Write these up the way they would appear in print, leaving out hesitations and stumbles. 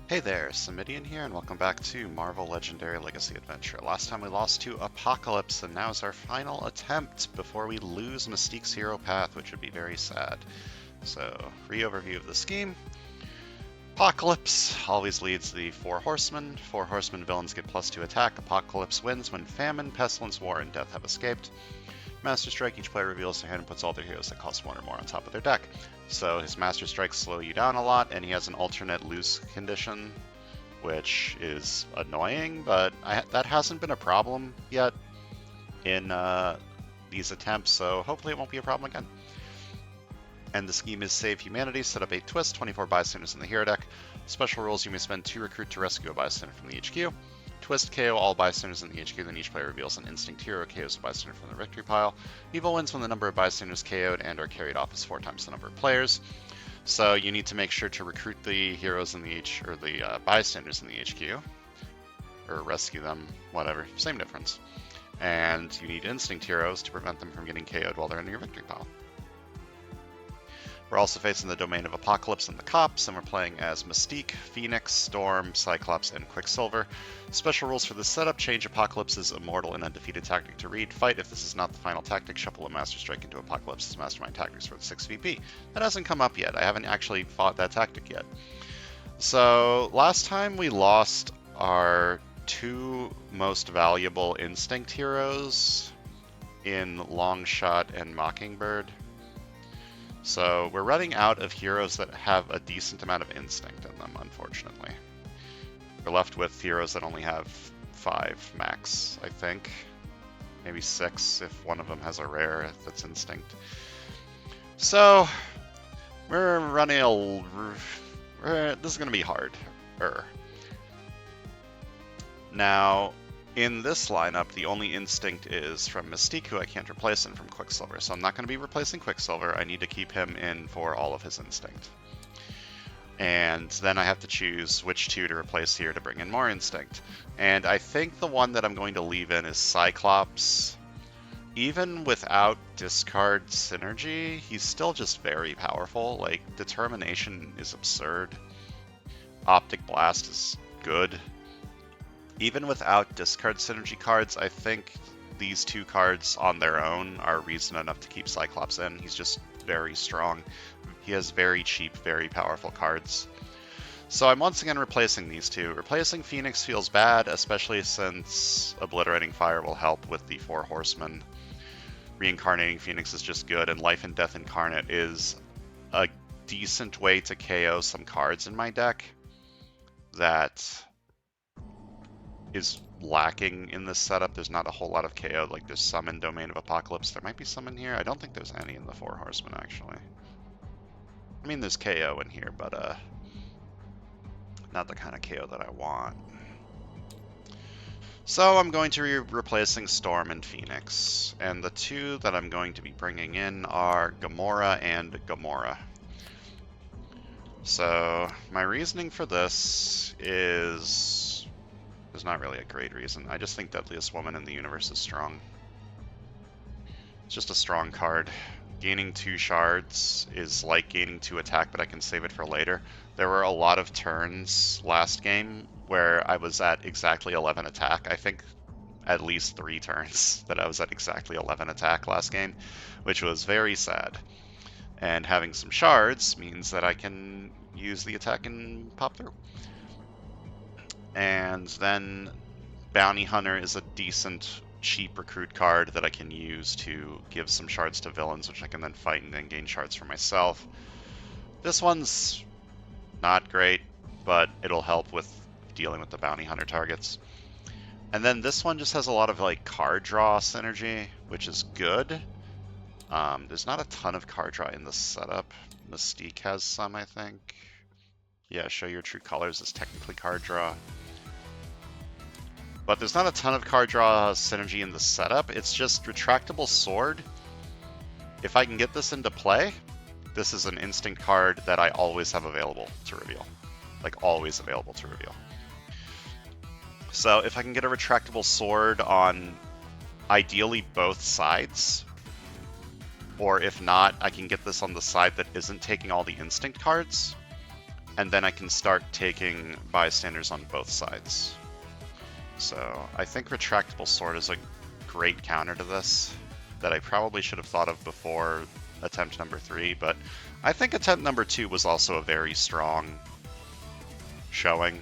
Hey there, Samitian here, and welcome back to Marvel Legendary Legacy Adventure. Last time we lost to Apocalypse, and now is our final attempt before we lose Mystique's hero path, which would be very sad. So, re-overview of the scheme. Apocalypse always leads the Four Horsemen. Four Horsemen villains get +2 attack. Apocalypse wins when Famine, Pestilence, War, and Death have escaped. Master Strike, each player reveals their hand and puts all their heroes that cost 1 or more on top of their deck. So his Master Strikes slow you down a lot, and he has an alternate lose condition, which is annoying, but that hasn't been a problem yet in these attempts, so hopefully it won't be a problem again. And the scheme is Save Humanity, set up 8 twists, 24 bystanders in the hero deck. Special rules: you may spend 2 recruit to rescue a bystander from the HQ. Twist, KO all bystanders in the HQ, then each player reveals an instinct hero KOs a bystander from the victory pile. Evil wins when the number of bystanders KO'd and or carried off is 4 times the number of players. So you need to make sure to recruit the heroes in the bystanders in the HQ, or rescue them, whatever, same difference. And you need instinct heroes to prevent them from getting KO'd while they're in your victory pile. We're also facing the domain of Apocalypse and the Cops, and we're playing as Mystique, Phoenix, Storm, Cyclops, and Quicksilver. Special rules for this setup: change Apocalypse's immortal and undefeated tactic to read. Fight. If this is not the final tactic, shuffle a Master Strike into Apocalypse's Mastermind tactics for the 6 VP. That hasn't come up yet. I haven't actually fought that tactic yet. So last time we lost our 2 most valuable instinct heroes in Longshot and Mockingbird. So we're running out of heroes that have a decent amount of instinct in them, unfortunately. We're left with heroes that only have 5 max, I think. Maybe 6 if one of them has a rare that's instinct. So we're running this is going to be hard. Now, in this lineup, the only instinct is from Mystique, who I can't replace, and from Quicksilver. So I'm not going to be replacing Quicksilver. I need to keep him in for all of his instinct. And then I have to choose which 2 to replace here to bring in more instinct. And I think the one that I'm going to leave in is Cyclops. Even without discard synergy, he's still just very powerful. Like, Determination is absurd. Optic Blast is good. Even without discard synergy cards, I think these 2 cards on their own are reason enough to keep Cyclops in. He's just very strong. He has very cheap, very powerful cards. So I'm once again replacing these 2. Replacing Phoenix feels bad, especially since Obliterating Fire will help with the 4 Horsemen. Reincarnating Phoenix is just good, and Life and Death Incarnate is a decent way to KO some cards in my deck that is lacking in this setup. There's not a whole lot of KO. Like, there's some in Domain of Apocalypse. There might be some in here. I don't think there's any in the 4 Horsemen, actually. I mean, there's KO in here, but not the kind of KO that I want. So I'm going to be replacing Storm and Phoenix. And the 2 that I'm going to be bringing in are Gamora and Gamora. So my reasoning for this is... there's not really a great reason. I just think Deadliest Woman in the universe is strong. It's just a strong card. Gaining 2 shards is like gaining 2 attack, but I can save it for later. There were a lot of turns last game where I was at exactly 11 attack. I think at least 3 turns that I was at exactly 11 attack last game, which was very sad. And having some shards means that I can use the attack and pop through. And then Bounty Hunter is a decent, cheap recruit card that I can use to give some shards to villains, which I can then fight and then gain shards for myself. This one's not great, but it'll help with dealing with the Bounty Hunter targets. And then this one just has a lot of like card draw synergy, which is good. There's not a ton of card draw in this setup. Mystique has some, I think. Yeah, Show Your True Colors is technically card draw. But there's not a ton of card draw synergy in the setup. It's just Retractable Sword. If I can get this into play, this is an instinct card that I always have available to reveal. Like, always available to reveal. So if I can get a Retractable Sword on ideally both sides, or if not, I can get this on the side that isn't taking all the instinct cards, and then I can start taking bystanders on both sides. So I think Retractable Sword is a great counter to this that I probably should have thought of before attempt number 3, but I think attempt number 2 was also a very strong showing.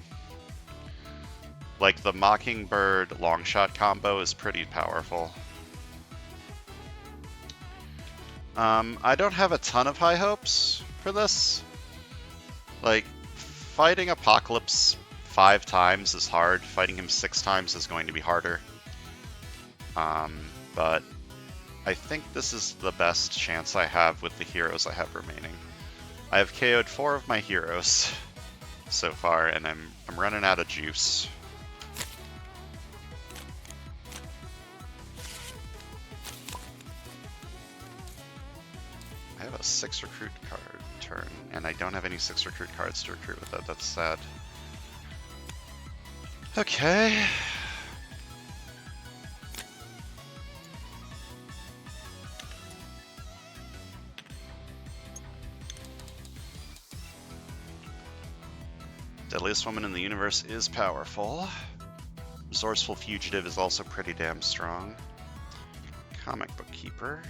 Like, the Mockingbird Longshot combo is pretty powerful. I don't have a ton of high hopes for this. Like, fighting Apocalypse 5 times is hard. Fighting him 6 times is going to be harder. But I think this is the best chance I have with the heroes I have remaining. I have KO'd 4 of my heroes so far, and I'm running out of juice. I have a 6 recruit card turn, and I don't have any 6 recruit cards to recruit with that. That's sad. Okay. Deadliest Woman in the Universe is powerful. Resourceful Fugitive is also pretty damn strong. Comic Book Keeper.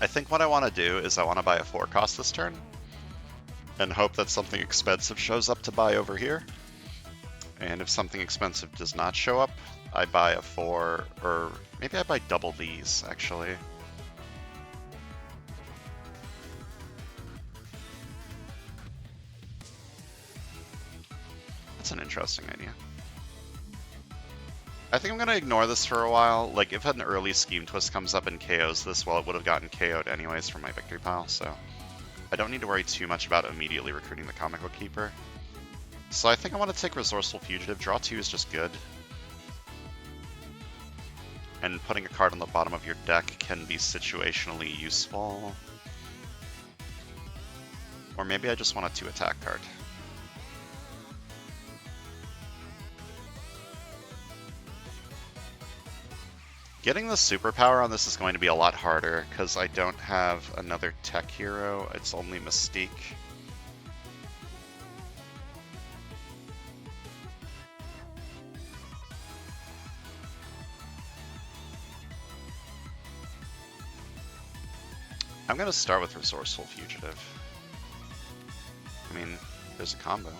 I think what I want to do is I want to buy a 4 cost this turn and hope that something expensive shows up to buy over here. And if something expensive does not show up, I buy a 4, or maybe I buy double these, actually. That's an interesting idea. I think I'm going to ignore this for a while. Like, if an early Scheme Twist comes up and KOs this, well, it would have gotten KO'd anyways from my victory pile, so I don't need to worry too much about immediately recruiting the Comic Book Keeper. So I think I want to take Resourceful Fugitive. Draw 2 is just good. And putting a card on the bottom of your deck can be situationally useful. Or maybe I just want a 2 attack card. Getting the superpower on this is going to be a lot harder, because I don't have another tech hero, it's only Mystique. I'm going to start with Resourceful Fugitive. I mean, there's a combo.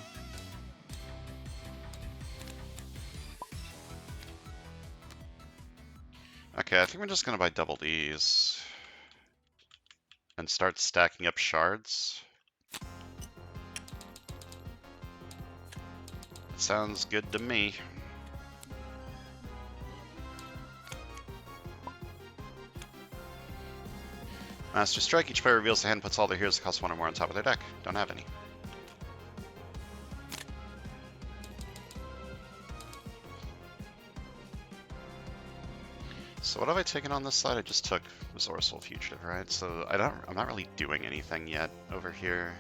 Okay, I think we're just going to buy double Ds and start stacking up shards. Sounds good to me. Master Strike, each player reveals the hand, puts all their heroes that cost 1 or more on top of their deck. Don't have any. So what have I taken on this side? I just took Resourceful Fugitive, right? So I'm not really doing anything yet over here.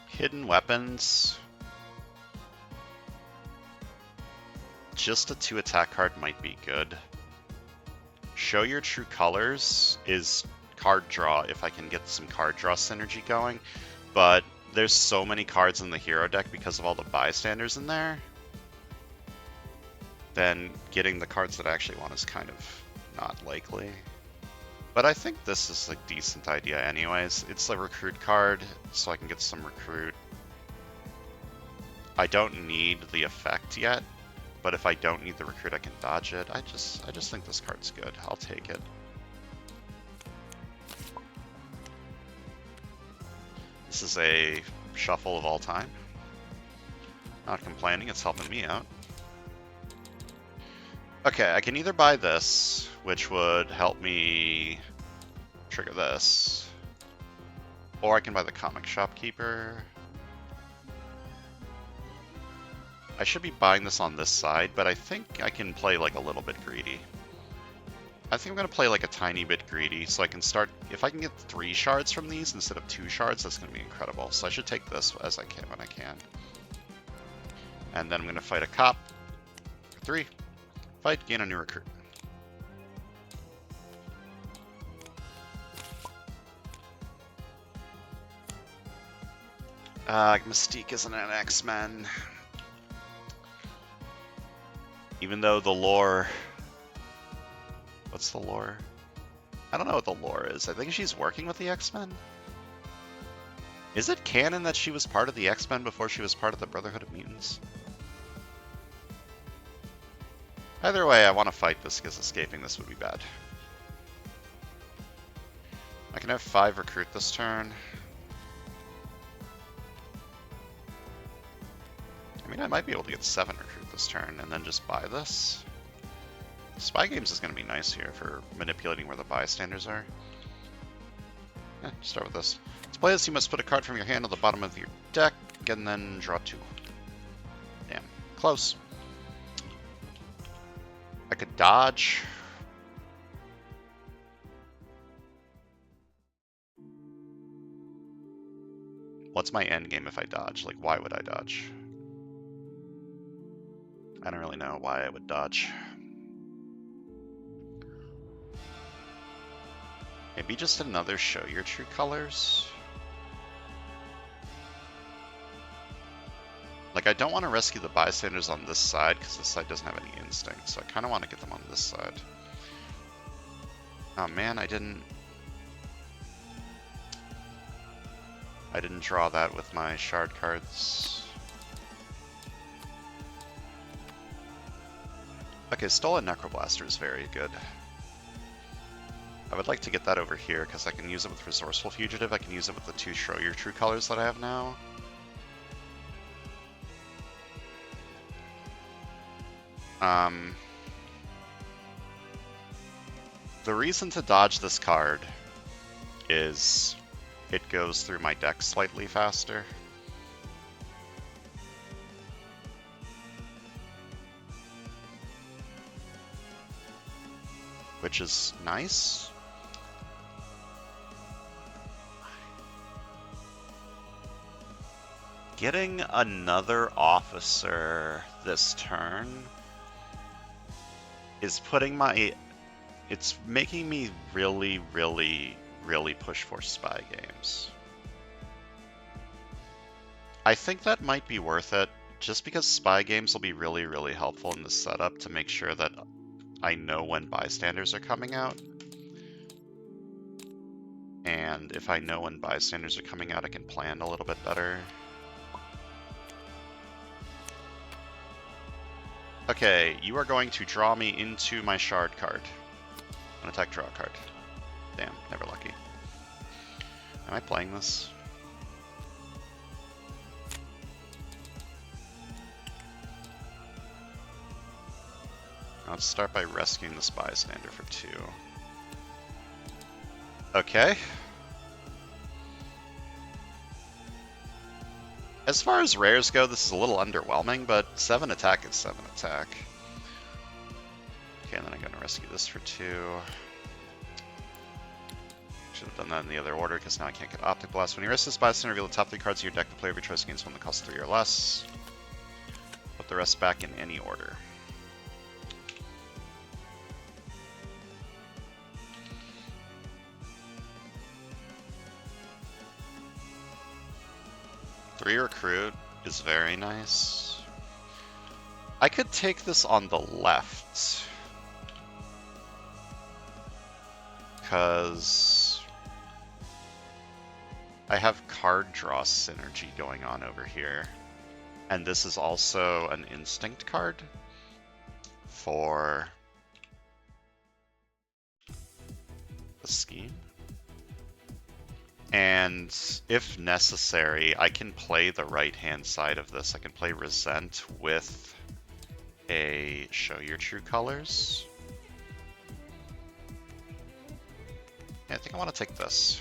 Hidden Weapons. Just a 2 attack card might be good. Show Your True Colors is card draw if I can get some card draw synergy going, but there's so many cards in the hero deck because of all the bystanders in there, then getting the cards that I actually want is kind of not likely. But I think this is a decent idea anyways. It's a recruit card, so I can get some recruit. I don't need the effect yet, but if I don't need the recruit, I can dodge it. I just think this card's good. I'll take it. This is a shuffle of all time. Not complaining, it's helping me out. Okay, I can either buy this, which would help me trigger this, or I can buy the Comic Shopkeeper. I should be buying this on this side, but I think I can play like a little bit greedy. I think I'm going to play like a tiny bit greedy, so I can start, if I can get 3 shards from these instead of 2 shards, that's going to be incredible. So I should take this as I can when I can. And then I'm going to fight a cop. 3. Fight, gain a new recruit. Mystique isn't an X-Men. Even though the lore... What's the lore? I don't know what the lore is. I think she's working with the X-Men? Is it canon that she was part of the X-Men before she was part of the Brotherhood of Mutants? Either way, I want to fight this because escaping this would be bad. I can have 5 recruit this turn. I mean, I might be able to get 7 recruit this turn and then just buy this. Spy Games is going to be nice here for manipulating where the bystanders are. Start with this. To play this, you must put a card from your hand on the bottom of your deck and then draw 2. Damn. Close. I could dodge. What's my end game if I dodge? Like, why would I dodge? I don't really know why I would dodge. Maybe just another show your true colors? Like, I don't want to rescue the bystanders on this side because this side doesn't have any instinct, so I kind of want to get them on this side. Oh man, I didn't draw that with my shard cards. Okay, Stolen Necroblaster is very good. I would like to get that over here because I can use it with Resourceful Fugitive. I can use it with the 2 Show Your True Colors that I have now. The reason to dodge this card is it goes through my deck slightly faster. Which is nice. Getting another officer this turn is putting my... It's making me really, really, really push for Spy Games. I think that might be worth it, just because Spy Games will be really, really helpful in this setup to make sure that I know when bystanders are coming out. And if I know when bystanders are coming out, I can plan a little bit better. Okay, you are going to draw me into my shard card. An attack draw card. Damn, never lucky. Am I playing this? Let's start by rescuing this bystander for 2. Okay. As far as rares go, this is a little underwhelming, but 7 attack is 7 attack. Okay, and then I'm going to rescue this for 2. Should have done that in the other order, because now I can't get Optic Blast. When you rescue this bystander, reveal the top 3 cards of your deck. The player of your choice against one that costs 3 or less. Put the rest back in any order. Recruit is very nice. I could take this on the left because I have card draw synergy going on over here, and this is also an instinct card for the scheme. And if necessary, I can play the right-hand side of this. I can play Resent with a Show Your True Colors. Yeah, I think I want to take this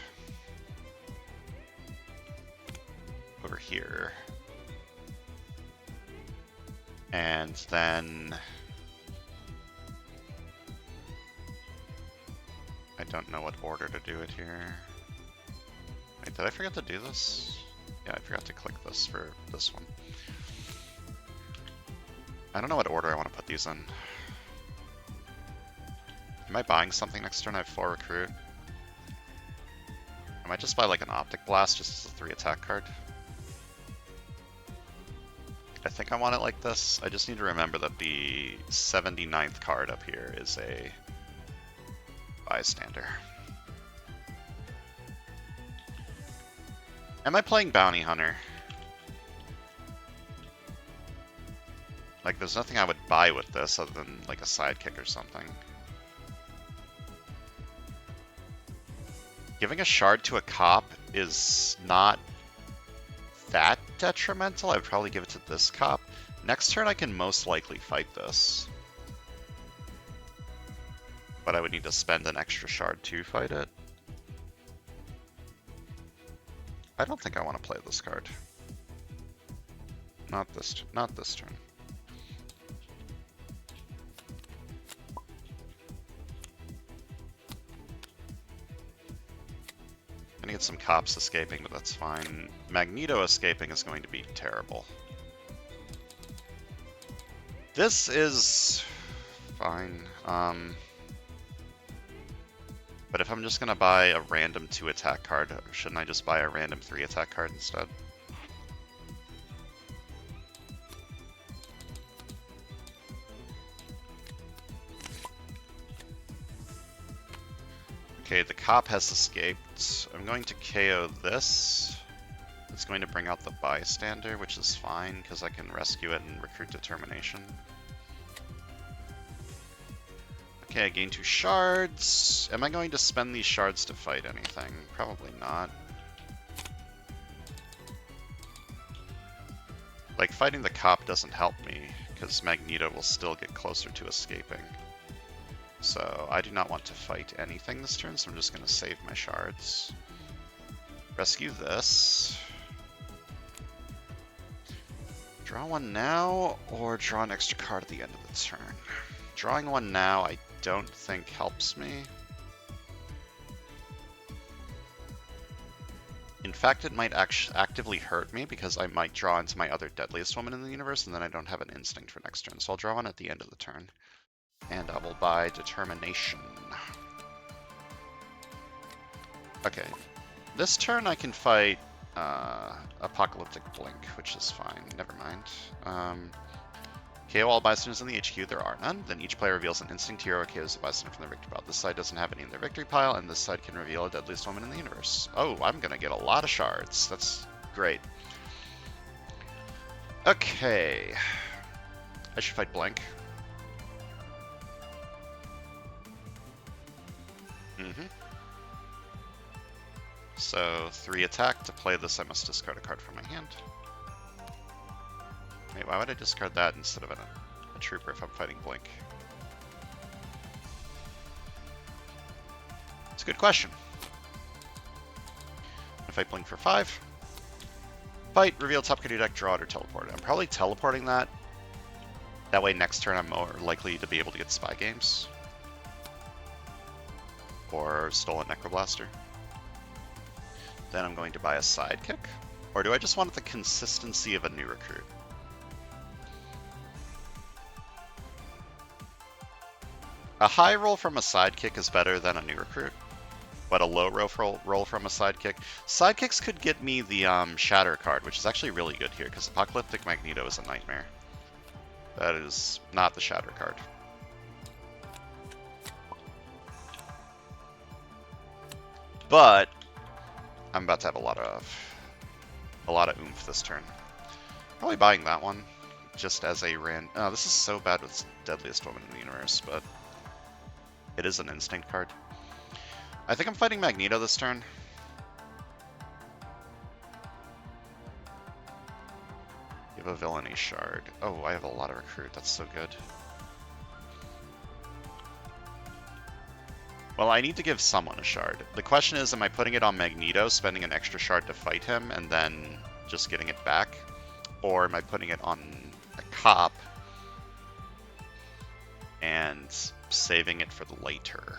over here. And then... I don't know what order to do it here. Wait, did I forget to do this? Yeah, I forgot to click this for this one. I don't know what order I want to put these in. Am I buying something next turn? I have 4 recruit. I might just buy like an Optic Blast just as a 3 attack card. I think I want it like this. I just need to remember that the 79th card up here is a bystander. Am I playing Bounty Hunter? Like, there's nothing I would buy with this other than like a sidekick or something. Giving a shard to a cop is not that detrimental. I would probably give it to this cop. Next turn I can most likely fight this. But I would need to spend an extra shard to fight it. I don't think I want to play this card. Not this turn. Gonna get some cops escaping, but that's fine. Magneto escaping is going to be terrible. This is fine. But if I'm just gonna buy a random 2 attack card, shouldn't I just buy a random 3 attack card instead? Okay, the cop has escaped. I'm going to KO this. It's going to bring out the bystander, which is fine because I can rescue it and recruit determination. Okay, I gain 2 shards. Am I going to spend these shards to fight anything? Probably not. Like, fighting the cop doesn't help me because Magneto will still get closer to escaping. So I do not want to fight anything this turn, so I'm just going to save my shards. Rescue this. Draw 1 now, or draw an extra card at the end of the turn. Drawing 1 now I don't think helps me. In fact, it might actively hurt me because I might draw into my other deadliest woman in the universe, and then I don't have an instinct for next turn. So I'll draw 1 at the end of the turn. And I will buy determination. Okay. This turn I can fight Apocalyptic Blink, which is fine. Never mind. KO all bystanders in the HQ. There are none. Then each player reveals an instinct hero or KOs a bystander from their victory pile. This side doesn't have any in their victory pile, and this side can reveal a deadliest woman in the universe. Oh, I'm going to get a lot of shards. That's great. Okay. I should fight Blink. So 3 attack. To play this, I must discard a card from my hand. Wait, why would I discard that instead of a trooper if I'm fighting Blink? It's a good question. I fight Blink for 5. Fight, reveal top card of your deck, draw it, or teleport. I'm probably teleporting that. That way next turn I'm more likely to be able to get Spy Games. Or Stolen Necroblaster. Then I'm going to buy a Sidekick. Or do I just want the consistency of a new recruit? A high roll from a Sidekick is better than a new recruit. But a low roll from a Sidekick. Sidekicks could get me the Shatter card, which is actually really good here, because Apocalyptic Magneto is a nightmare. That is not the Shatter card. But I'm about to have a lot of oomph this turn. Probably buying that one just as a random. Oh, this is so bad with Deadliest Woman in the Universe, but it is an instinct card. I think I'm fighting Magneto this turn. You have a Villainy Shard. Oh, I have a lot of recruit. That's so good. Well, I need to give someone a shard. The question is, am I putting it on Magneto, spending an extra shard to fight him, and then just getting it back? Or am I putting it on a cop and saving it for later?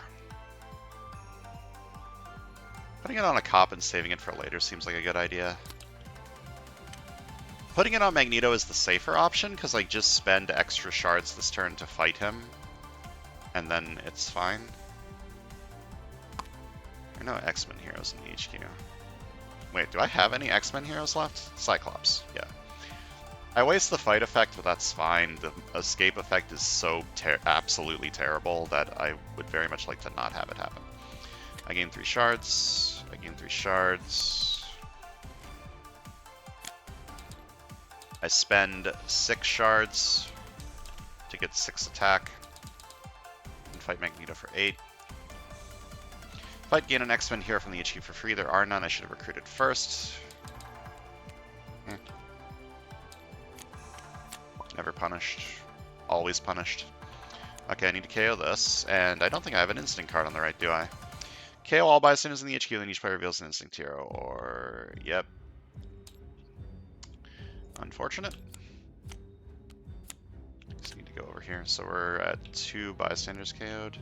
Putting it on a cop and saving it for later seems like a good idea. Putting it on Magneto is the safer option, because I just spend extra shards this turn to fight him, and then it's fine. There are no X-Men heroes in the HQ. Wait, do I have any X-Men heroes left? Cyclops, yeah. I waste the fight effect, but that's fine. The escape effect is so absolutely terrible that I would very much like to not have it happen. I gain 3 shards. I gain 3 shards. I spend 6 shards to get 6 attack. And fight Magneto for 8. If I'd gain an X-Men hero from the HQ for free, there are none. I should have recruited first. Never punished. Always punished. Okay, I need to KO this, and I don't think I have an instinct card on the right, do I? KO all bystanders in the HQ, then each player reveals an instinct hero, or... Yep. Unfortunate. Just need to go over here. So we're at 2 bystanders KO'd.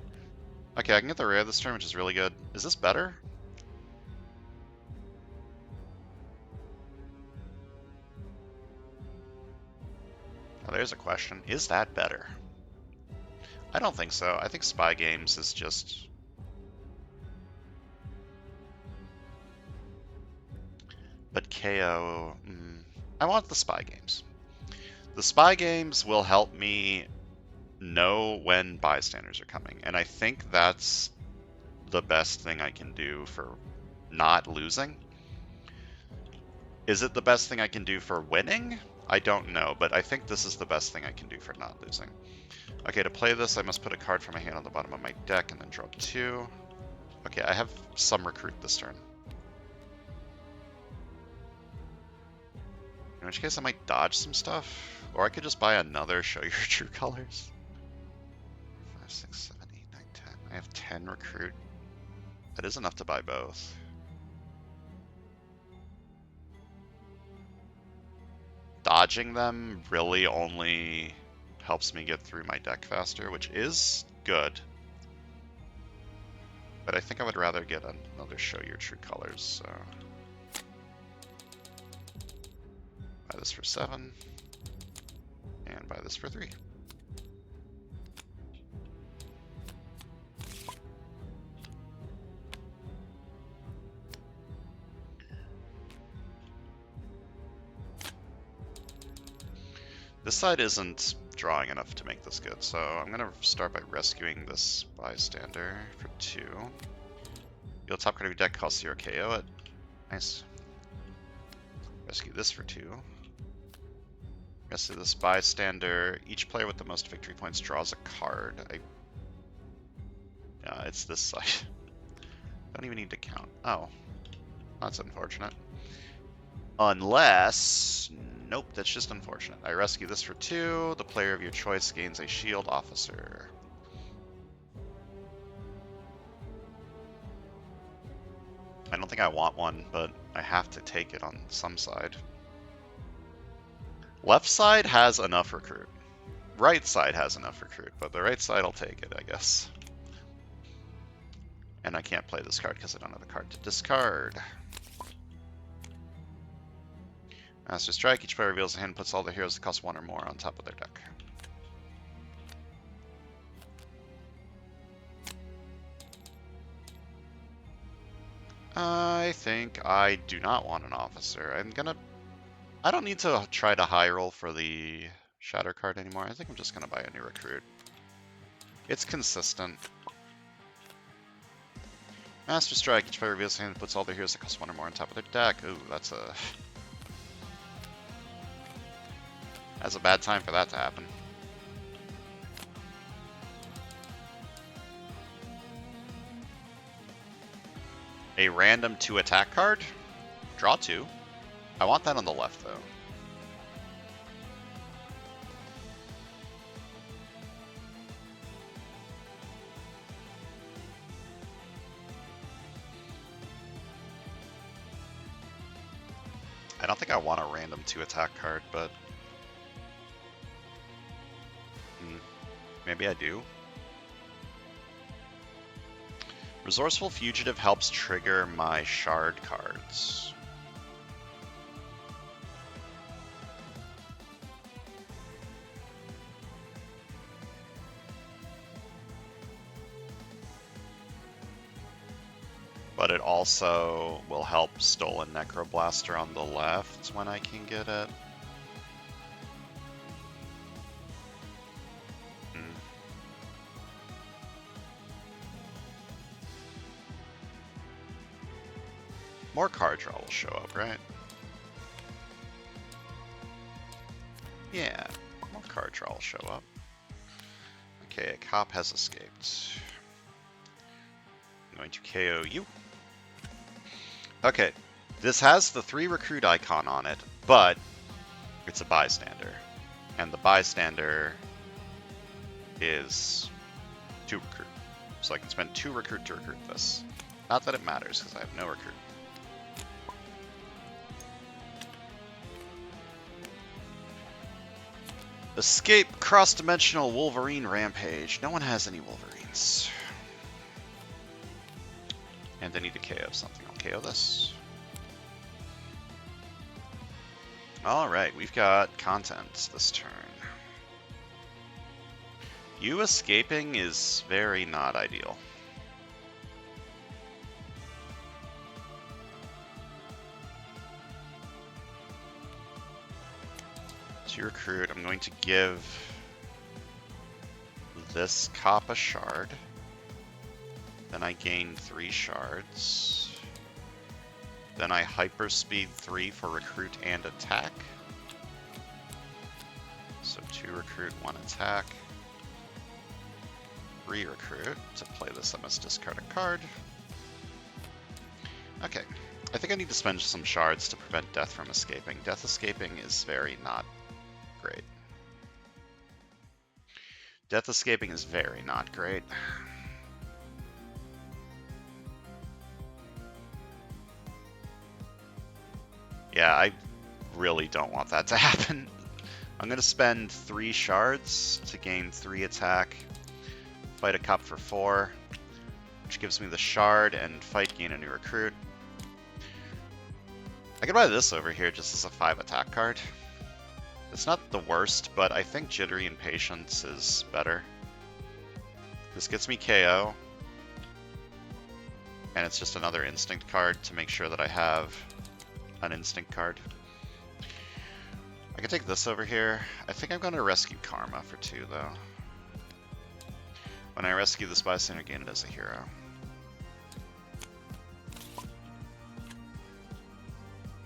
Okay, I can get the rare this turn, which is really good. Is this better? Oh, there's a question. Is that better? I don't think so. I think Spy Games is just... But KO... I want the Spy Games. The Spy Games will help me know when bystanders are coming, and I think that's the best thing I can do for not losing. Is it the best thing I can do for winning? I don't know, but I think this is the best thing I can do for not losing. Okay, to play this, I must put a card from my hand on the bottom of my deck and then draw 2. Okay, I have some recruit this turn. In which case I might dodge some stuff, or I could just buy another Show Your True Colors. 5, 6, 7, 8, 9, 10. I have 10 recruit. That is enough to buy both. Dodging them really only helps me get through my deck faster, which is good. But I think I would rather get another Show Your True Colors, so... Buy this for 7. And buy this for 3. This side isn't drawing enough to make this good, so I'm going to start by rescuing this bystander for 2. You'll top card of your deck, cost 0, KO it. Nice. Rescue this for 2. Rescue this bystander. Each player with the most victory points draws a card. It's this side. Don't even need to count. Oh. That's unfortunate. Unless... Nope, that's just unfortunate. I rescue this for 2. The player of your choice gains a shield officer. I don't think I want one, but I have to take it on some side. Left side has enough recruit. Right side has enough recruit, but the right side will take it, I guess. And I can't play this card because I don't have a card to discard. Master Strike, each player reveals a hand and puts all their heroes that cost 1 or more on top of their deck. I think I do not want an officer. I don't need to try to high roll for the Shatter card anymore. I think I'm just gonna buy a new recruit. It's consistent. Master Strike, each player reveals a hand and puts all their heroes that cost 1 or more on top of their deck. Ooh, that's a bad time for that to happen. A random 2 attack card? Draw 2. I want that on the left, though. I don't think I want a random 2 attack card, but... maybe I do. Resourceful Fugitive helps trigger my shard cards. but it also will help Stolen Necroblaster on the left when I can get it. More card draw will show up, right? Yeah, more card draw will show up. Okay, a cop has escaped. I'm going to KO you. Okay, this has the 3 recruit icon on it, but it's a bystander. And the bystander is 2 recruit. So I can spend 2 recruit to recruit this. Not that it matters, because I have no recruit. Escape cross-dimensional Wolverine rampage. No one has any Wolverines. And I need to KO something. I'll KO this. Alright, we've got content this turn. You escaping is very not ideal. To recruit, I'm going to give this cop a shard. Then I gain 3 shards. Then I hyperspeed 3 for recruit and attack. So 2 recruit, 1 attack. 3 recruit. To play this, I must discard a card. Okay. I think I need to spend some shards to prevent Death from escaping. Death escaping is very not great. Death escaping is very not great. Yeah, I really don't want that to happen. I'm going to spend 3 shards to gain 3 attack, fight a cop for 4, which gives me the shard, and fight, gain a new recruit. I could buy this over here just as a 5 attack card. It's not the worst, but I think Jittery Impatience is better. This gets me KO, and it's just another instinct card to make sure that I have an instinct card. I can take this over here. I think I'm going to rescue Karma for 2, though. When I rescue this bystander, gain it as a hero.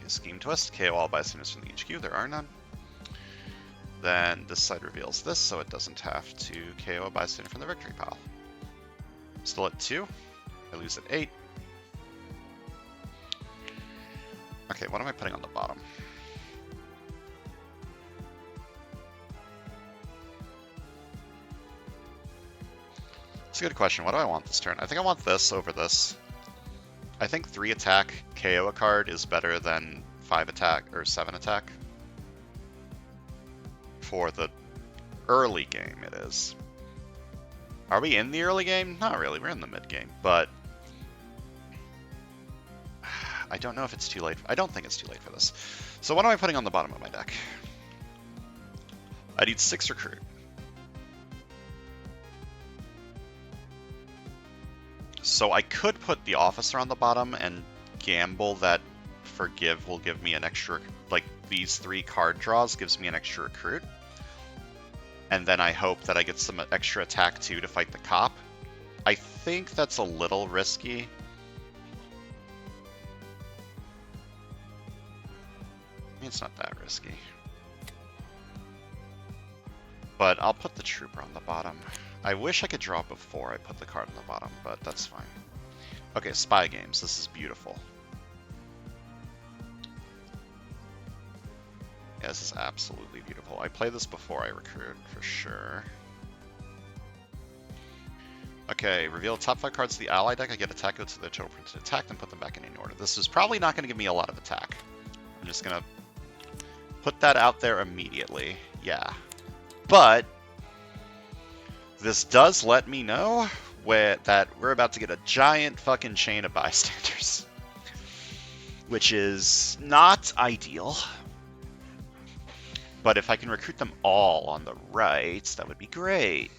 Scheme Twist, KO all bystanders from the HQ. There are none. Then this side reveals this, so it doesn't have to KO a bystander from the victory pile. Still at 2. I lose at 8. Okay, what am I putting on the bottom? It's a good question. What do I want this turn? I think I want this over this. I think 3 attack KO a card is better than 5 attack or 7 attack. For the early game, it is. Are we in the early game? Not really. We're in the mid game, but I don't know if it's too late. I don't think it's too late for this. So what am I putting on the bottom of my deck? I need 6 recruit. So I could put the officer on the bottom and gamble that Forgive will give me an extra, like these 3 card draws gives me an extra recruit. And then I hope that I get some extra attack too to fight the cop. I think that's a little risky. I mean, it's not that risky. But I'll put the trooper on the bottom. I wish I could draw before I put the card on the bottom, but that's fine. Okay, Spy Games. This is beautiful. Yeah, this is absolutely beautiful. I play this before I recruit, for sure. Okay, reveal top 5 cards of the ally deck. I get attack, go to the total printed attack, then put them back in any order. This is probably not going to give me a lot of attack. I'm just going to put that out there immediately. Yeah. But this does let me know that we're about to get a giant fucking chain of bystanders. Which is not ideal. But if I can recruit them all on the right, that would be great.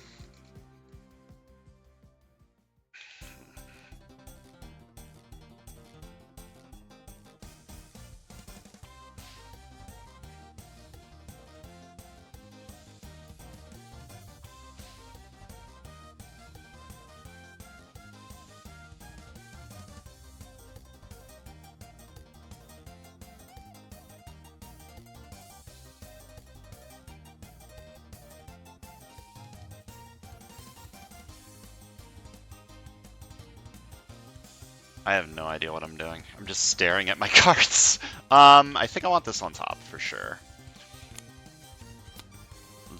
I have no idea what I'm doing. I'm just staring at my cards. I think I want this on top for sure.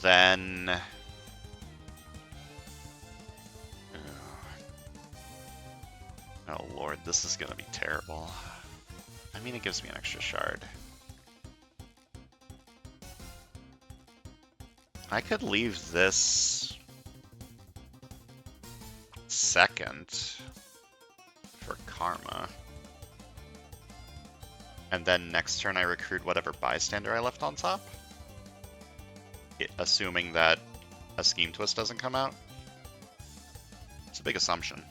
Then... Oh lord, this is gonna be terrible. I mean, it gives me an extra shard. I could leave this second for Karma. And then next turn I recruit whatever bystander I left on top. Assuming that a Scheme Twist doesn't come out. It's a big assumption.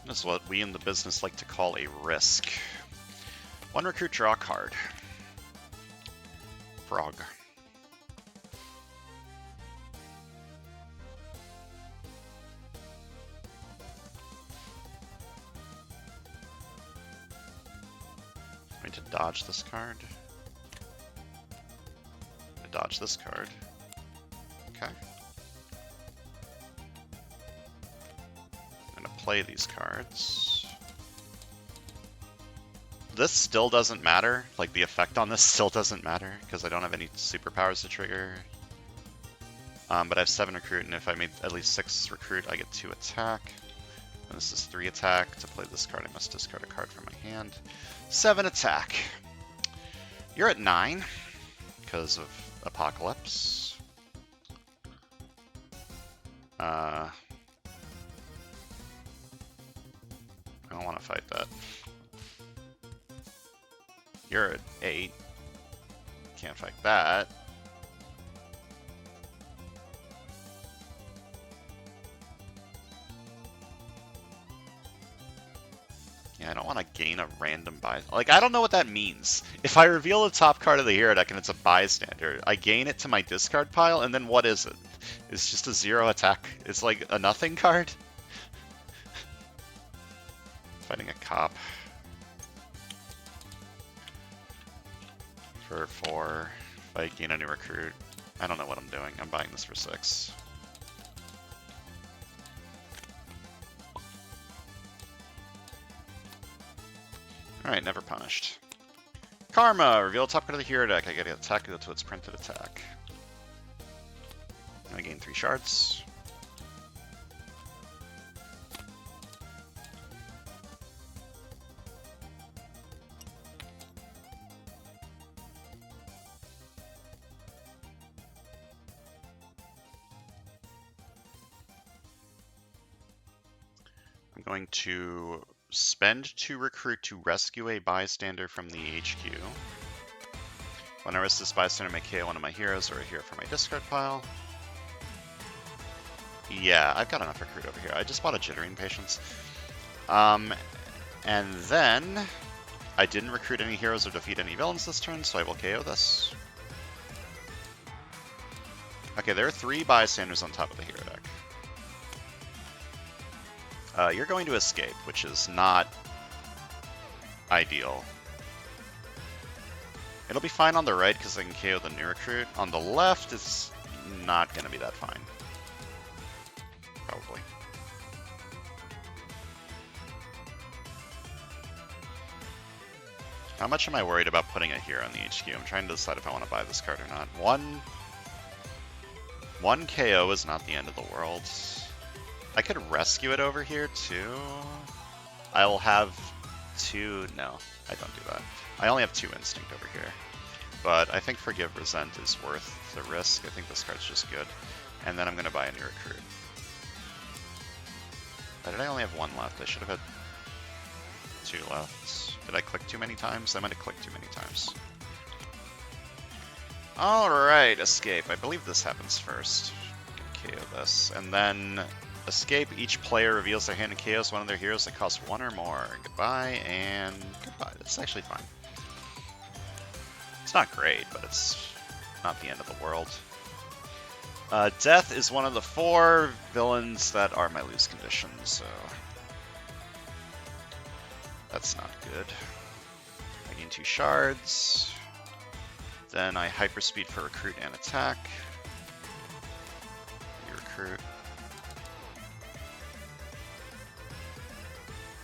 This is what we in the business like to call a risk. One recruit, draw a card. Frog. Going to dodge this card. Dodge this card. Okay. I'm gonna play these cards. This still doesn't matter. Like, the effect on this still doesn't matter, because I don't have any superpowers to trigger. But I have 7 recruit, and if I made at least 6 recruit, I get 2 attack. And this is 3 attack. To play this card, I must discard a card from my hand. 7 attack. You're at 9, because of Apocalypse. I don't want to fight that. You're at 8. Can't fight that. Yeah, I don't want to gain a random bystander. Like, I don't know what that means. If I reveal the top card of the hero deck and it's a bystander, I gain it to my discard pile, and then what is it? It's just a 0 attack. It's like a nothing card? Fighting a cop. For 4. If I gain a new recruit. I don't know what I'm doing. I'm buying this for 6. Alright, never punished. Karma! Reveal top card of the hero deck. I get to attack it to its printed attack. I gain 3 shards. I'm going to spend 2 recruit to rescue a bystander from the HQ. When I rest this bystander, I may KO one of my heroes or a hero from my discard pile. Yeah, I've got enough recruit over here. I just bought a Jittering Patience. And then I didn't recruit any heroes or defeat any villains this turn, so I will KO this. Okay, there are 3 bystanders on top of the hero deck. You're going to escape, which is not ideal. It'll be fine on the right because I can KO the new recruit. On the left, it's not going to be that fine. Probably. How much am I worried about putting a hero in the HQ? I'm trying to decide if I want to buy this card or not. One KO is not the end of the world. I could rescue it over here too. I'll have 2. No, I don't do that. I only have 2 instinct over here. But I think Forgive Resent is worth the risk. I think this card's just good. And then I'm going to buy a new recruit. Why did I only have 1 left? I should have had 2 left. Did I click too many times? I might have clicked too many times. Alright, escape. I believe this happens first. KO this. And then escape. Each player reveals their hand and KOs one of their heroes that costs 1 or more. Goodbye and goodbye. That's actually fine. It's not great, but it's not the end of the world. Death is one of the 4 villains that are my lose condition, so that's not good. I gain 2 shards. Then I hyperspeed for recruit and attack. Recruit.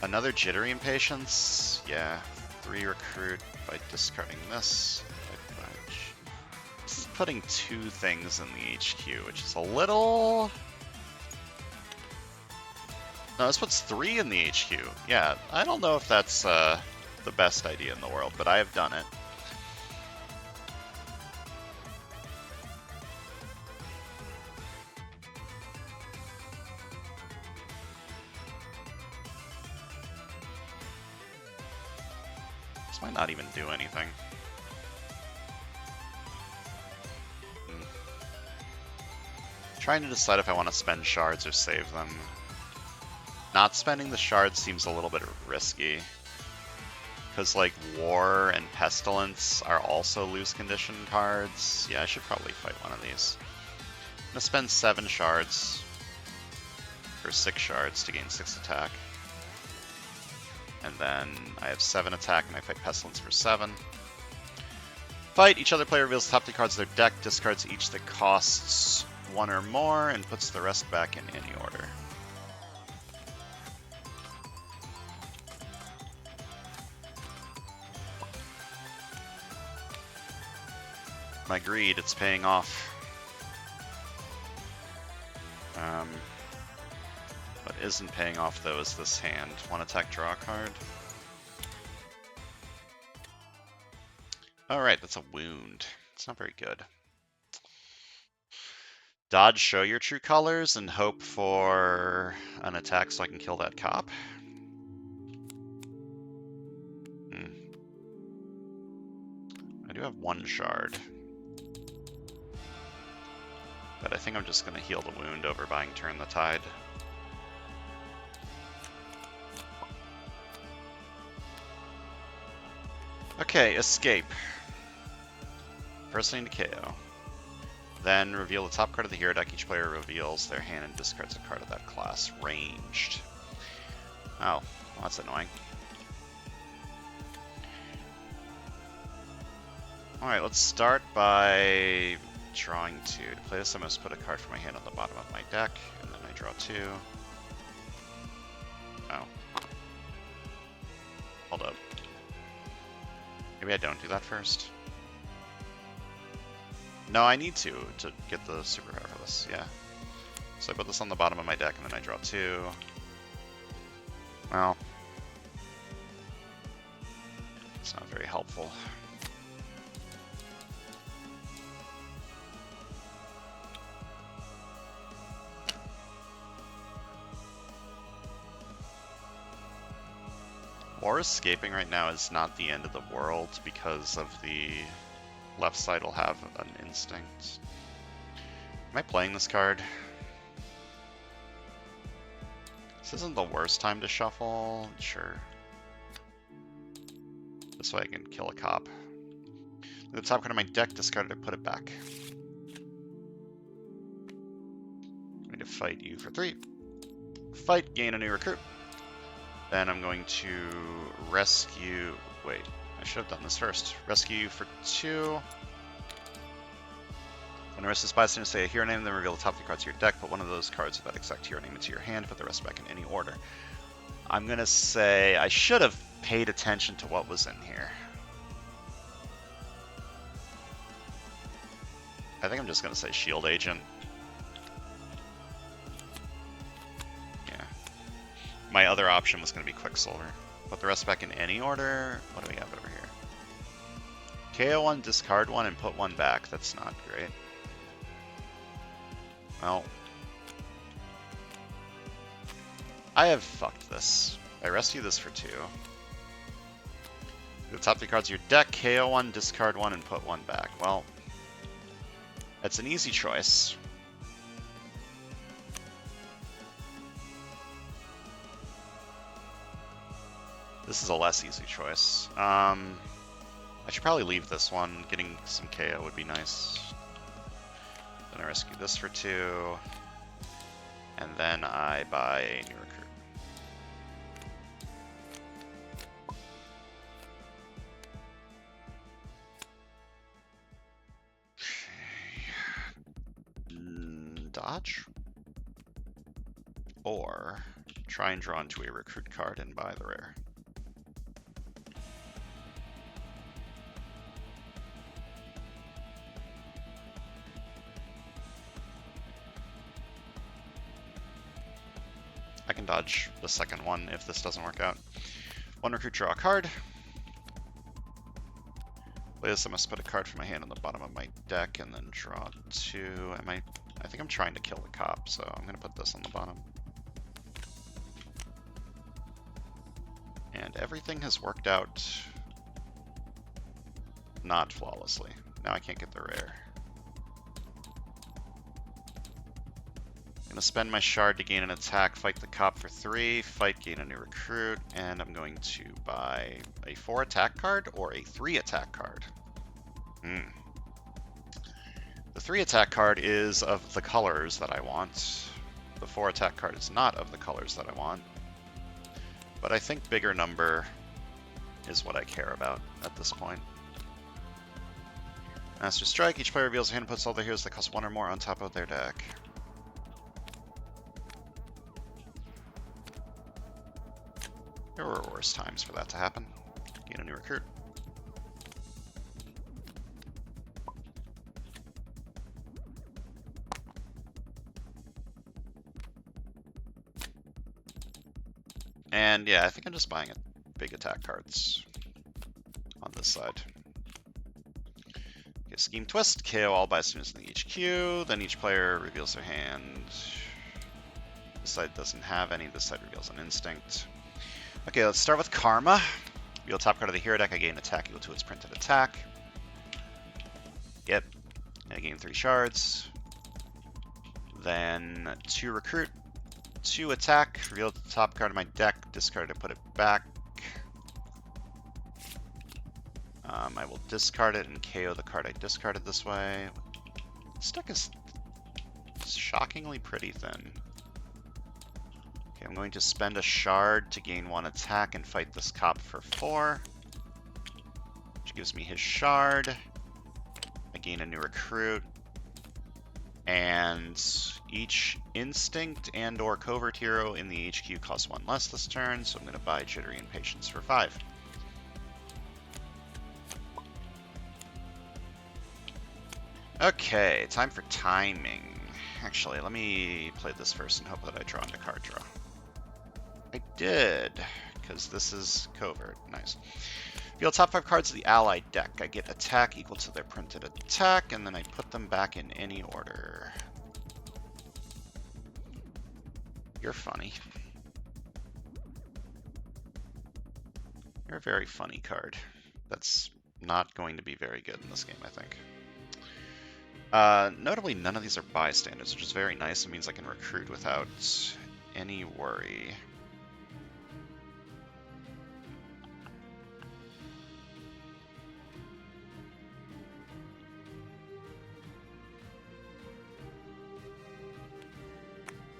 Another jittery impatience. Yeah, 3 recruit by discarding this. This is putting 2 things in the HQ, which is a little... No, this puts 3 in the HQ. Yeah, I don't know if that's the best idea in the world, but I have done it. This might not even do anything. Trying to decide if I want to spend shards or save them. Not spending the shards seems a little bit risky. Because, like, War and Pestilence are also loose condition cards. Yeah, I should probably fight one of these. I'm going to spend 7 shards. Or 6 shards to gain 6 attack. And then I have 7 attack and I fight Pestilence for 7. Fight! Each other player reveals the top 2 cards of their deck, discards each that costs 1 or more, and puts the rest back in any order. My greed, it's paying off. What isn't paying off, though, is this hand. 1 attack, draw a card. Alright, that's a wound. It's not very good. Dodge, show your true colors, and hope for an attack so I can kill that cop. I do have 1 shard. But I think I'm just going to heal the wound over buying Turn the Tide. Okay, escape. First I need to KO. Then reveal the top card of the hero deck. Each player reveals their hand and discards a card of that class. Ranged. Oh, well, that's annoying. Alright, let's start by drawing 2. To play this, I must put a card from my hand on the bottom of my deck, and then I draw 2. Oh. Hold up. Maybe I don't do that first. No, I need to get the superpower for this, yeah. So I put this on the bottom of my deck, and then I draw 2. Well, it's not very helpful. War escaping right now is not the end of the world because of the left side will have an instinct. Am I playing this card? This isn't the worst time to shuffle. Sure. This way I can kill a cop. The top card of my deck, discarded it, put it back. I'm going to fight you for 3. Fight, gain a new recruit. Then I'm going to rescue... Wait, I should have done this first. Rescue you for 2. When the rest of the bystander say a hero name, then reveal the top 3 cards of your deck. Put one of those cards with that exact hero name into your hand. Put the rest back in any order. I'm going to say I should have paid attention to what was in here. I think I'm just going to say Shield Agent. My other option was going to be Quicksilver. Put the rest back in any order. What do we have over here? KO 1, discard 1, and put 1 back. That's not great. Well, I have fucked this. I rescue this for 2. The top 3 cards of your deck. KO 1, discard 1, and put 1 back. Well, that's an easy choice. This is a less easy choice. I should probably leave this one. Getting some KO would be nice. Then I rescue this for 2. And then I buy a new recruit. Dodge? Or try and draw into a recruit card and buy the rare. I can dodge the second one if this doesn't work out. 1 recruit, draw a card. Play this, I must put a card from my hand on the bottom of my deck and then draw 2. I think I'm trying to kill the cop, so I'm going to put this on the bottom. And everything has worked out not flawlessly. Now I can't get the rare. I'm going to spend my shard to gain an attack, fight the cop for 3, fight, gain a new recruit, and I'm going to buy a 4 attack card or a 3 attack card. The 3 attack card is of the colors that I want. The 4 attack card is not of the colors that I want. But I think bigger number is what I care about at this point. Master Strike, each player reveals a hand and puts all their heroes that cost 1 or more on top of their deck. There were worse times for that to happen. Gain a new recruit. And yeah, I think I'm just buying big attack cards on this side. Okay, Scheme Twist, KO all by students in the HQ, then each player reveals their hand. This side doesn't have any, this side reveals an instinct. Okay, let's start with Karma. Reveal top card of the hero deck, I gain attack equal to its printed attack. Yep, I gain 3 shards. Then 2 recruit, 2 attack, reveal the top card of my deck, discard it, put it back. I will discard it and KO the card I discarded this way. This deck is shockingly pretty thin. Okay, I'm going to spend a shard to gain 1 attack and fight this cop for 4. Which gives me his shard. I gain a new recruit. And each instinct and or covert hero in the HQ costs 1 less this turn, so I'm going to buy Jittery Impatience for 5. Okay, time for timing. Actually, let me play this first and hope that I draw into card draw. I did, because this is covert. Nice. Reveal top 5 cards of the allied deck. I get attack equal to their printed attack, and then I put them back in any order. You're funny. You're a very funny card. That's not going to be very good in this game, I think. Notably, none of these are bystanders, which is very nice. It means I can recruit without any worry.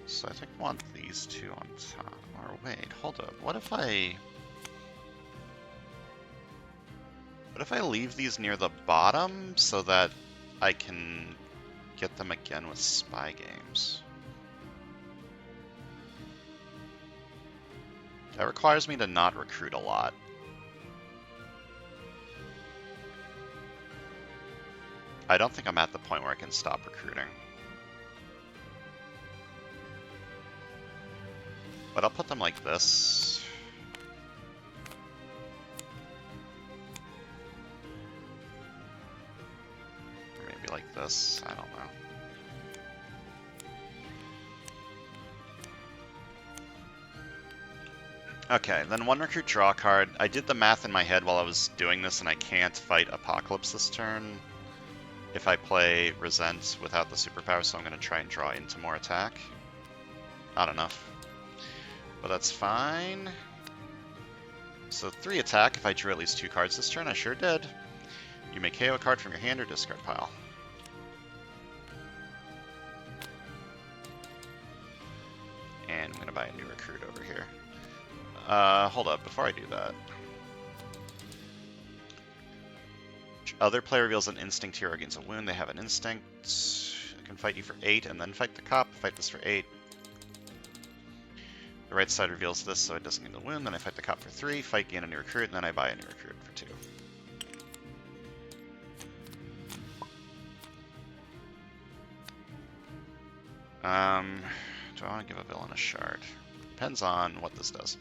So I think I want these 2 on top. Or wait, hold up. What if I leave these near the bottom so that I can get them again with spy games? That requires me to not recruit a lot. I don't think I'm at the point where I can stop recruiting. But I'll put them like this. Or maybe like this. I don't know. Okay, then 1 recruit, draw a card. I did the math in my head while I was doing this, and I can't fight Apocalypse this turn if I play Resent without the superpower, so I'm going to try and draw into more attack. Not enough. But that's fine. So 3 attack. If I drew at least 2 cards this turn, I sure did. You may KO a card from your hand or discard pile. going to buy a new recruit over here. Hold up, before I do that. Other player reveals an instinct hero gains a wound. They have an instinct. I can fight you for 8 and then fight the cop. Fight this for 8. The right side reveals this so it doesn't gain the wound. Then I fight the cop for 3. Fight, gain a new recruit, and then I buy a new recruit for 2. Do I want to give a villain a shard? Depends on what this does.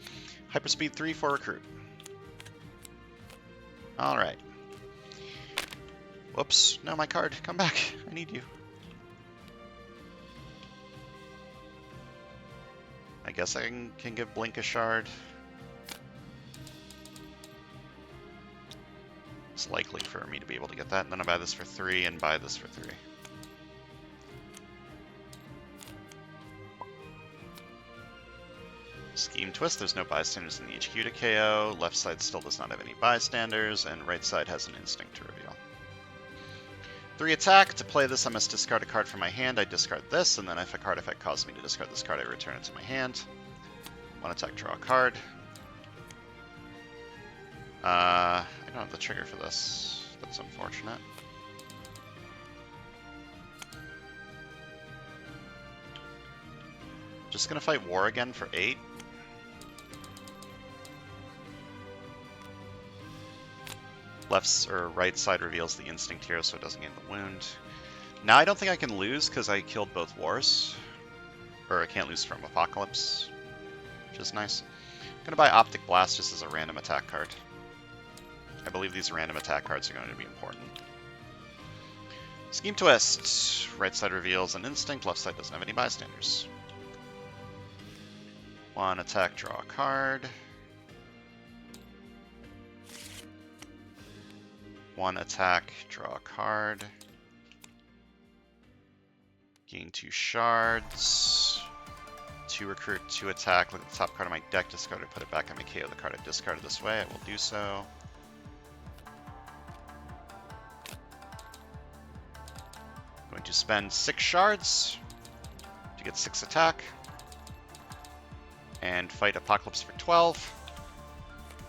Hyperspeed 3 for recruit. Alright. Whoops. No, my card. Come back. I need you. I guess I can give Blink a shard. It's likely for me to be able to get that. And then I buy this for 3 and buy this for 3. Scheme Twist, there's no bystanders in the HQ to KO. Left side still does not have any bystanders, and right side has an instinct to reveal. 3 attack. To play this, I must discard a card from my hand. I discard this, and then if a card effect causes me to discard this card, I return it to my hand. 1 attack, draw a card. I don't have the trigger for this. That's unfortunate. Just gonna fight War again for 8. Left or right side reveals the instinct here, so it doesn't gain the wound. Now I don't think I can lose because I killed both wars. Or I can't lose from Apocalypse, which is nice. I'm gonna buy Optic Blast just as a random attack card. I believe these random attack cards are going to be important. Scheme Twist. Right side reveals an instinct, left side doesn't have any bystanders. 1 attack, draw a card. 1 attack, draw a card. Gain 2 shards. 2 recruit, 2 attack. Look at the top card of my deck, discard it, put it back on my KO. The card I discarded this way, I will do so. Going to spend 6 shards to get 6 attack. And fight Apocalypse for 12.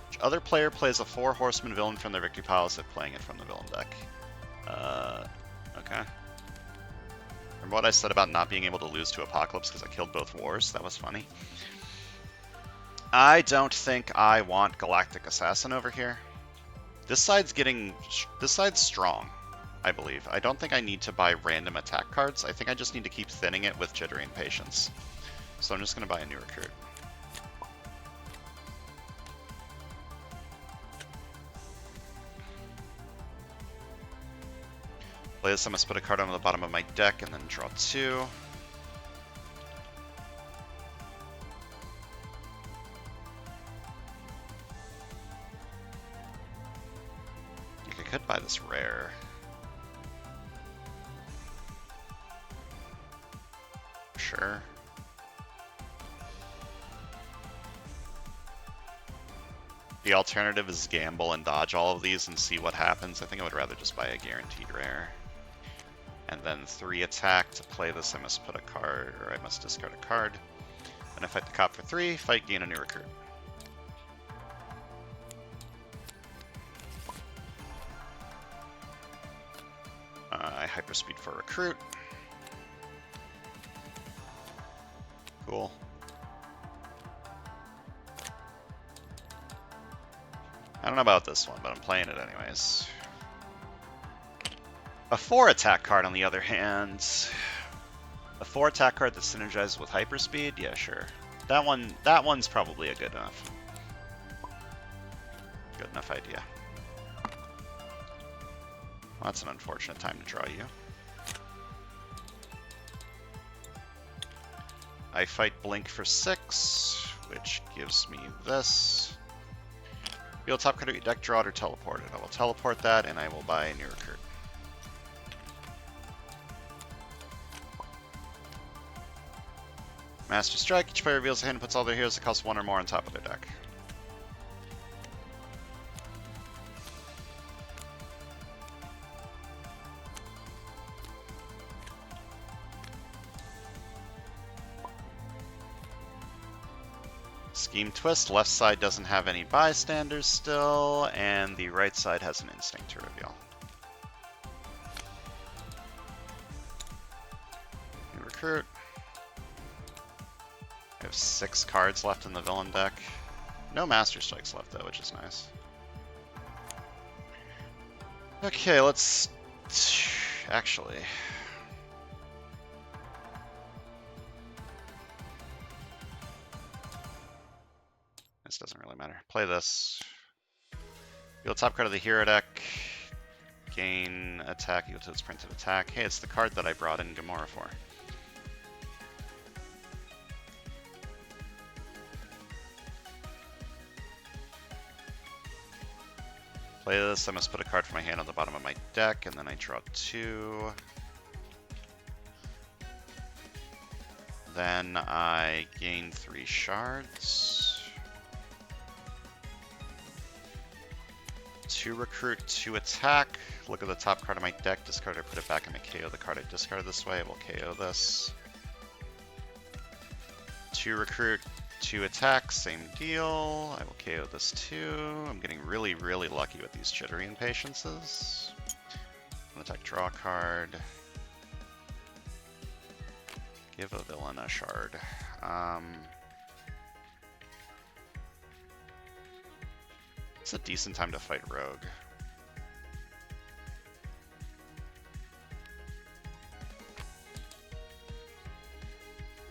Which other player plays a 4 Horseman villain from their victory pile instead of playing it from the villain deck. Okay. Remember what I said about not being able to lose to Apocalypse because I killed both wars? That was funny. I don't think I want Galactic Assassin over here. This side's strong, I believe. I don't think I need to buy random attack cards. I think I just need to keep thinning it with Jittery and Patience. So I'm just going to buy a new recruit. Play this, I must put a card on the bottom of my deck and then draw 2. I could buy this rare. Sure. The alternative is gamble and dodge all of these and see what happens. I think I would rather just buy a guaranteed rare. And then 3 attack. To play this, I must put a card, or I must discard a card. Then I fight the cop for 3, fight, gain a new recruit. I hyperspeed for recruit. Cool. I don't know about this one, but I'm playing it anyways. A 4 attack card, on the other hand. A 4 attack card that synergizes with hyperspeed? Yeah, sure. That one's probably a good enough idea. Well, that's an unfortunate time to draw you. I fight Blink for 6, which gives me this. Reveal top card of your deck, draw it, or teleport it. I will teleport that, and I will buy a new recruit. Master Strike. Each player reveals a hand and puts all their heroes that cost 1 or more on top of their deck. Scheme Twist, left side doesn't have any bystanders still, and the right side has an instinct to reveal. New recruit. I have 6 cards left in the villain deck. No Master Strikes left though, which is nice. Okay, let's... actually... this doesn't really matter. Play this. Deal top card of the hero deck. Gain attack equal to its printed attack. Hey, it's the card that I brought in Gamora for. Play this. I must put a card from my hand on the bottom of my deck, and then I draw 2. Then I gain 3 shards. 2 recruit, 2 attack. Look at the top card of my deck, discard it, put it back, and I KO the card I discarded this way. I will KO this. 2 recruit, 2 attack, same deal. I will KO this too. I'm getting really, really lucky with these Jittery Impatiences. I'm gonna attack, draw a card. Give a villain a shard. It's a decent time to fight Rogue.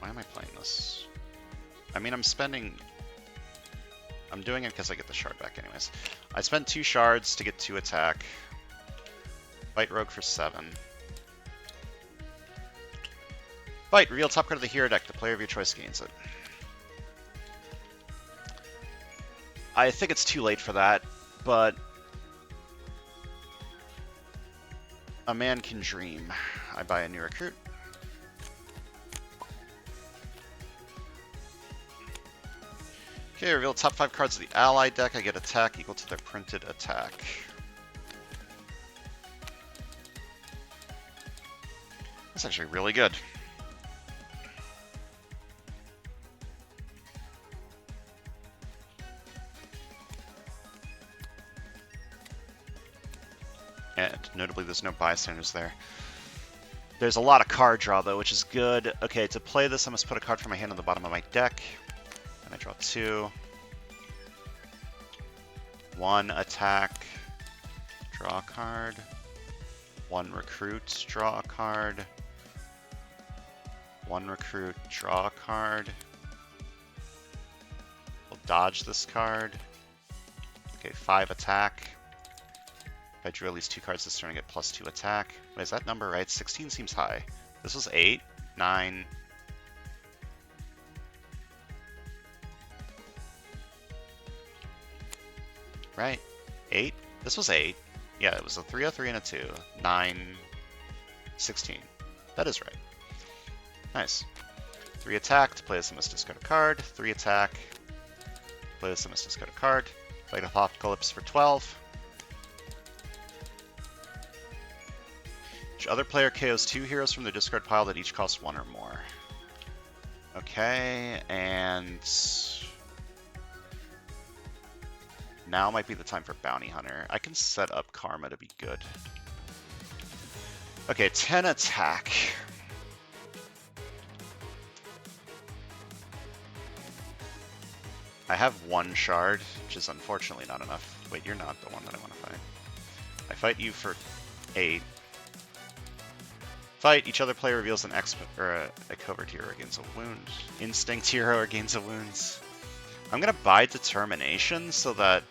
Why am I playing this? I mean, I'm doing it because I get the shard back anyways. I spent 2 shards to get 2 attack. Fight Rogue for 7. Fight, reveal top card of the hero deck. The player of your choice gains it. I think it's too late for that, but a man can dream. I buy a new recruit. Okay, reveal top 5 cards of the ally deck. I get attack equal to their printed attack. That's actually really good. And notably, there's no bystanders there. There's a lot of card draw, though, which is good. Okay, to play this, I must put a card from my hand on the bottom of my deck. And I draw 2. 1 attack, draw a card. 1 recruit, draw a card. 1 recruit, draw a card. We'll dodge this card. Okay, 5 attack. If I drew at least 2 cards this turn, I get +2 attack. Wait, is that number right? 16 seems high. This was 8, 9. Right? 8? This was 8. Yeah, it was a 3, a 3, and a 2. 9, 16. That is right. Nice. 3 attack. To play this, I must discard a card. 3 attack. Play this, I must discard a card. Fight Apocalypse for 12. Each other player KOs 2 heroes from their discard pile that each cost 1 or more. Okay, and now might be the time for Bounty Hunter. I can set up Karma to be good. Okay, 10 attack. I have 1 shard, which is unfortunately not enough. Wait, you're not the one that I want to fight. I fight you for 8. Fight, each other player reveals an a covert hero or gains a wound. Instinct hero or gains a wound. I'm gonna buy Determination so that...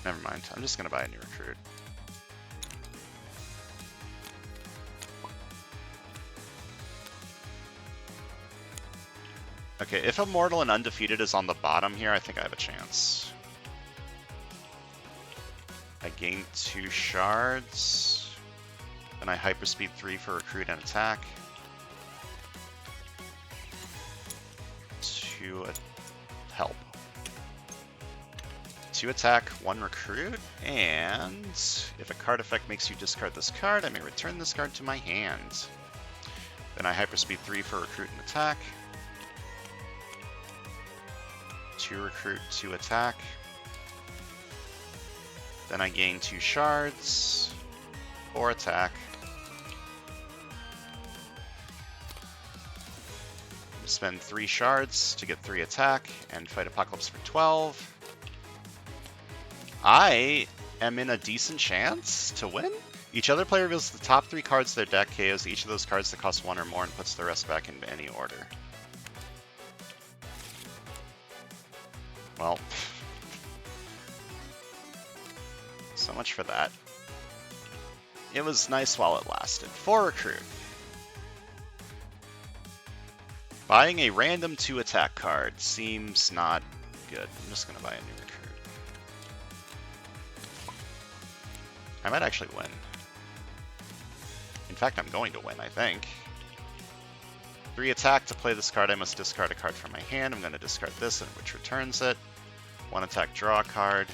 Never mind, I'm just gonna buy a new recruit. Okay, if Immortal and Undefeated is on the bottom here, I think I have a chance. I gain 2 shards. Then I Hyperspeed 3 for recruit and attack. 2 help. 2 attack, 1 recruit, and if a card effect makes you discard this card, I may return this card to my hand. Then I hyperspeed 3 for recruit and attack. 2 recruit, 2 attack. Then I gain 2 shards, 4 attack. Spend 3 shards to get 3 attack and fight Apocalypse for 12. I am in a decent chance to win. Each other player reveals the top 3 cards of their deck, KOs each of those cards that cost 1 or more, and puts the rest back into any order. Well, so much for that. It was nice while it lasted. 4 recruit. Buying a random 2 attack card seems not good. I'm just going to buy a new recruit. I might actually win. In fact, I'm going to win, I think. 3 attack. To play this card, I must discard a card from my hand. I'm going to discard this, which returns it. 1 attack, draw a card.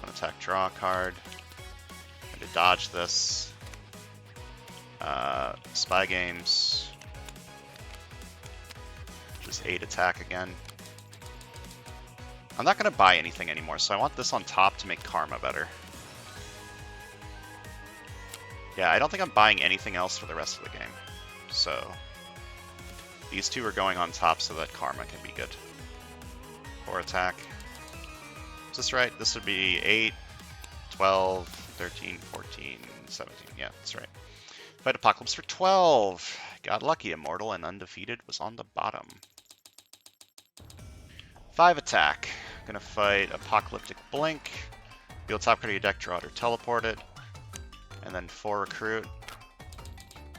1 attack, draw a card. I'm going to dodge this. Spy Games. Just 8 attack again. I'm not going to buy anything anymore, so I want this on top to make Karma better. Yeah, I don't think I'm buying anything else for the rest of the game. So these 2 are going on top so that Karma can be good. 4 attack. Is this right? This would be 8, 12, 13, 14, 17. Yeah, that's right. Fight Apocalypse for 12. Got lucky. Immortal and Undefeated was on the bottom. 5 attack. Gonna fight Apocalyptic Blink. Deal top card of your deck, draw it or teleport it. And then 4 recruit.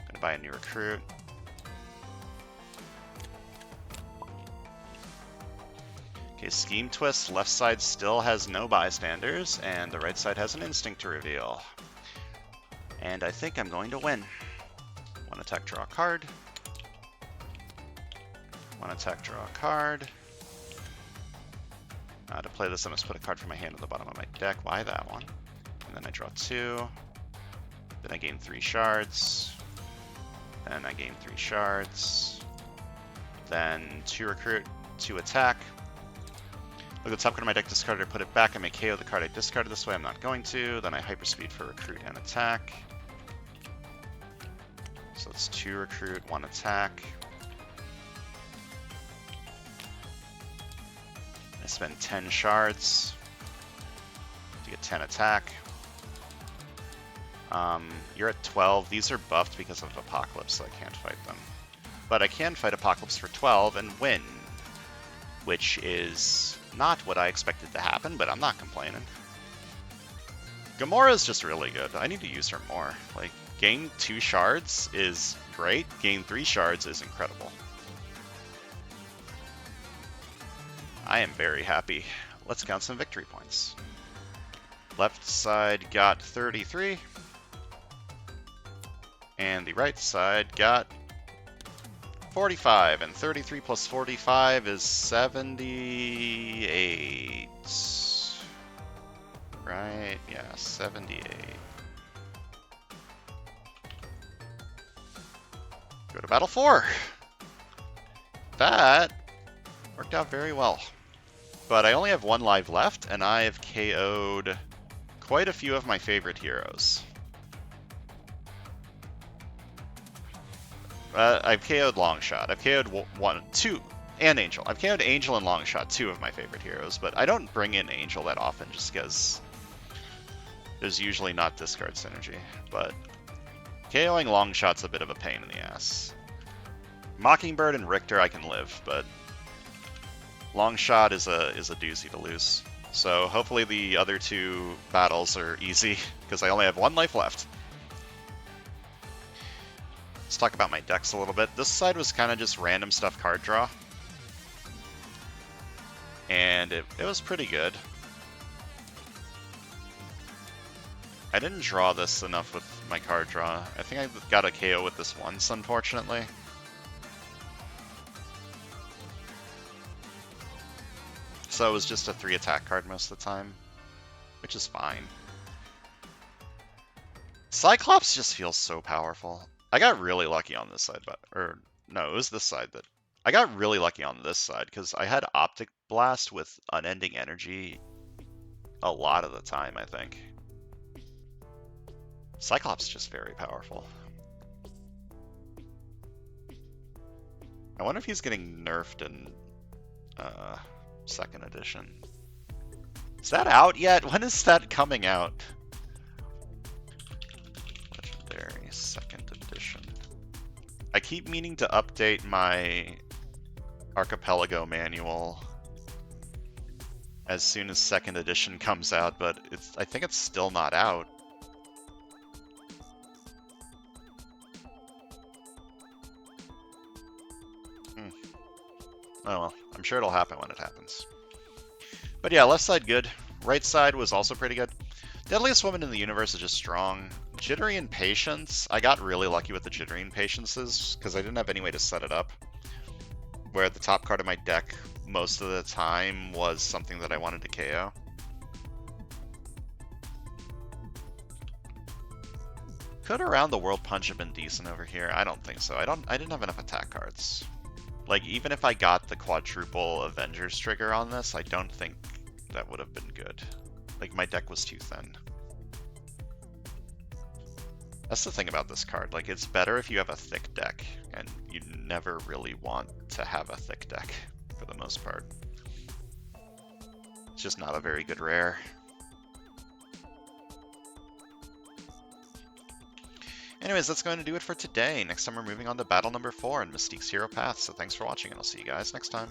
Gonna buy a new recruit. Okay, Scheme Twist. Left side still has no bystanders, and the right side has an instinct to reveal. And I think I'm going to win. 1 attack, draw a card. 1 attack, draw a card. To play this, I must put a card from my hand at the bottom of my deck. Why that one? And then I draw 2. Then I gain 3 shards. Then I gain 3 shards. Then 2 recruit, 2 attack. Look at the top card of my deck, discard it or put it back. I may KO the card I discarded this way. I'm not going to. Then I hyperspeed for recruit and attack. So it's 2 recruit, 1 attack. I spend 10 shards to get 10 attack. You're at 12. These are buffed because of Apocalypse, so I can't fight them. But I can fight Apocalypse for 12 and win, which is not what I expected to happen, but I'm not complaining. Gamora's just really good. I need to use her more. Like, gain 2 shards is great. Gain 3 shards is incredible. I am very happy. Let's count some victory points. Left side got 33. And the right side got 45. And 33 plus 45 is 78. Right? Yeah, 78. Go to battle 4. That worked out very well. But I only have 1 life left, and I have KO'd quite a few of my favorite heroes. I've KO'd Longshot. I've KO'd 1, 2, and Angel. I've KO'd Angel and Longshot, 2 of my favorite heroes, but I don't bring in Angel that often just because there's usually not discard synergy. But KOing Longshot's a bit of a pain in the ass. Mockingbird and Richter I can live, but Longshot is a doozy to lose. So hopefully the other 2 battles are easy, because I only have 1 life left. Let's talk about my decks a little bit. This side was kind of just random stuff card draw. And it was pretty good. I didn't draw this enough with my card draw. I think I got a KO with this once, unfortunately. So it was just a 3 attack card most of the time, which is fine. Cyclops just feels so powerful. I got really lucky on this side, but or no, it was this side that I got really lucky on this side because I had Optic Blast with Unending Energy a lot of the time, I think. Cyclops is just very powerful. I wonder if he's getting nerfed in second edition. Is that out yet? When is that coming out? Legendary second edition. I keep meaning to update my Archipelago manual as soon as second edition comes out, but I think it's still not out. Oh well, I'm sure it'll happen when it happens. But yeah, left side good. Right side was also pretty good. Deadliest Woman in the Universe is just strong. Jittery and Patience. I got really lucky with the Jittery and Patiences because I didn't have any way to set it up. Where the top card of my deck most of the time was something that I wanted to KO. Could Around the World Punch have been decent over here? I don't think so. I didn't have enough attack cards. Like, even if I got the quadruple Avengers trigger on this, I don't think that would have been good. Like, my deck was too thin. That's the thing about this card. Like, it's better if you have a thick deck, and you never really want to have a thick deck, for the most part. It's just not a very good rare. Anyways, that's going to do it for today. Next time we're moving on to battle number 4 in Mystique's Hero Path, so thanks for watching, and I'll see you guys next time.